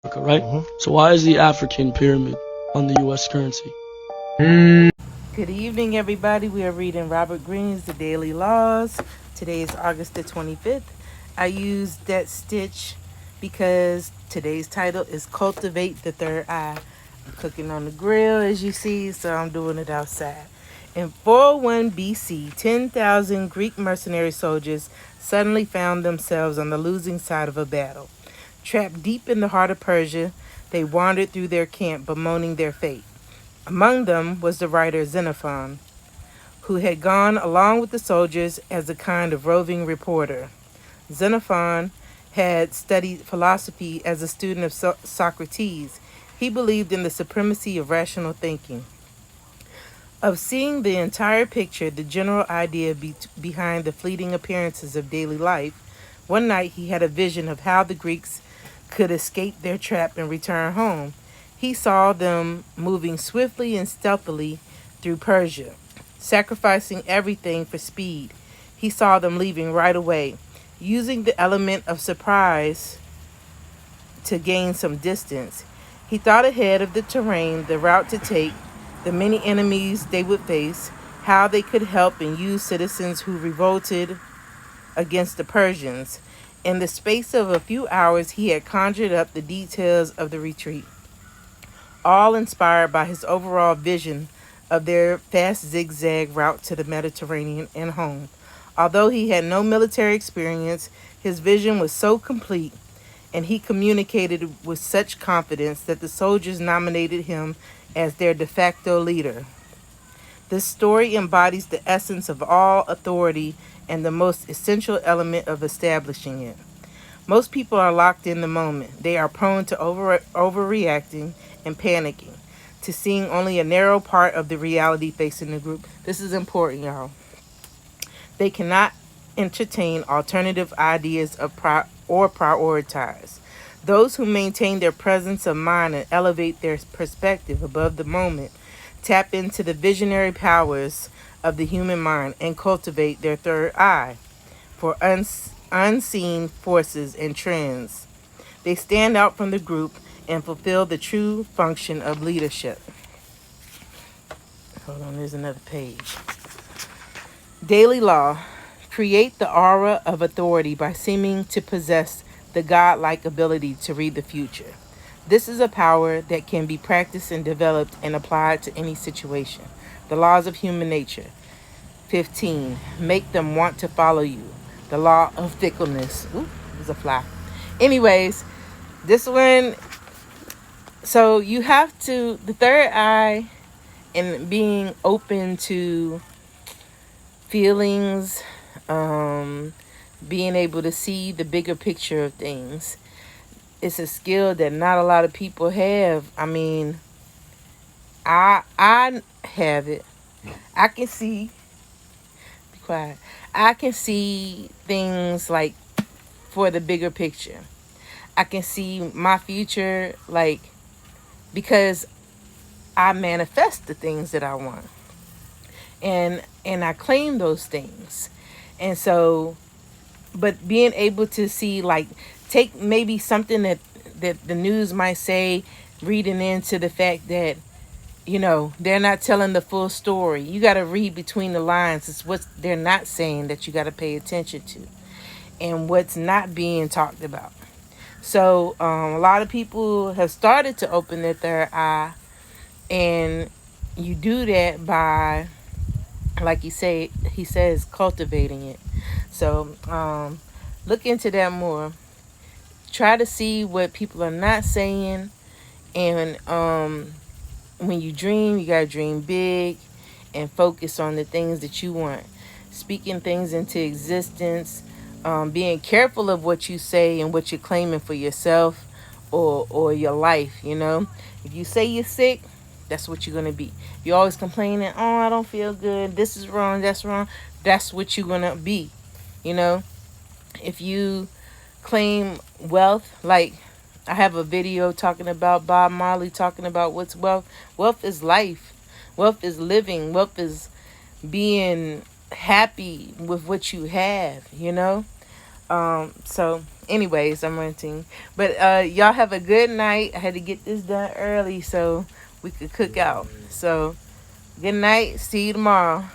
Africa, right? So why is the African pyramid on the U.S. currency? Good evening, everybody. We are reading Robert Greene's The Daily Laws. Today is August the 25th. I used that stitch because today's title is Cultivate the Third Eye. I'm cooking on the grill, as you see, so I'm doing it outside. In 401 BC, 10,000 Greek mercenary soldiers suddenly found themselves on the losing side of a battle. Trapped deep in the heart of Persia, they wandered through their camp bemoaning their fate. Among them was the writer Xenophon, who had gone along with the soldiers as a kind of roving reporter. Xenophon had studied philosophy as a student of Socrates. He believed in the supremacy of rational thinking, of seeing the entire picture, the general idea behind the fleeting appearances of daily life. One night he had a vision of how the Greeks could escape their trap and return home. He saw them moving swiftly and stealthily through Persia, sacrificing everything for speed. He saw them leaving right away, using the element of surprise to gain some distance. He thought ahead of the terrain, the route to take, the many enemies they would face, how they could help and use citizens who revolted against the Persians. In the space of a few hours, he had conjured up the details of the retreat, all inspired by his overall vision of their fast zigzag route to the Mediterranean and home. Although he had no military experience, his vision was so complete and he communicated with such confidence that the soldiers nominated him as their de facto leader. This story embodies the essence of all authority and the most essential element of establishing it. Most people are locked in the moment. They are prone to overreacting and panicking, to seeing only a narrow part of the reality facing the group. This is important, y'all. They cannot entertain alternative ideas or prioritize. Those who maintain their presence of mind and elevate their perspective above the moment tap into the visionary powers of the human mind and cultivate their third eye for unseen forces and trends. They stand out from the group and fulfill the true function of leadership. Hold on, there's another page. Daily law. Create the aura of authority by seeming to possess the godlike ability to read the future. This is a power that can be practiced and developed and applied to any situation. The laws of human nature. 15. Make them want to follow you. The law of fickleness. Ooh, there's a fly. Anyways, this one, so you have to, the third eye and being open to feelings, being able to see the bigger picture of things. It's a skill that not a lot of people have. I mean, I have it. I can see, be quiet. I can see things like for the bigger picture. I can see my future, like, because I manifest the things that I want. And I claim those things. And so, but being able to see, like, take maybe something that the news might say, reading into the fact that, you know, they're not telling the full story. You got to read between the lines. It's what they're not saying that you got to pay attention to, and what's not being talked about. So a lot of people have started to open their third eye, and you do that by, like he says, cultivating it. So look into that more. Try to see what people are not saying, and when you dream, you gotta dream big and focus on the things that you want. Speaking things into existence, being careful of what you say and what you're claiming for yourself or your life, you know. If you say you're sick, that's what you're gonna be. If you're always complaining, oh, I don't feel good, this is wrong, that's what you're gonna be, you know. If you claim wealth, like I have a video talking about Bob Marley talking about what's wealth. Wealth is life. Wealth is living. Wealth is being happy with what you have, you know. So Anyways, I'm renting. But y'all have a good night. I had to get this done early so we could cook out. So good night. See you tomorrow.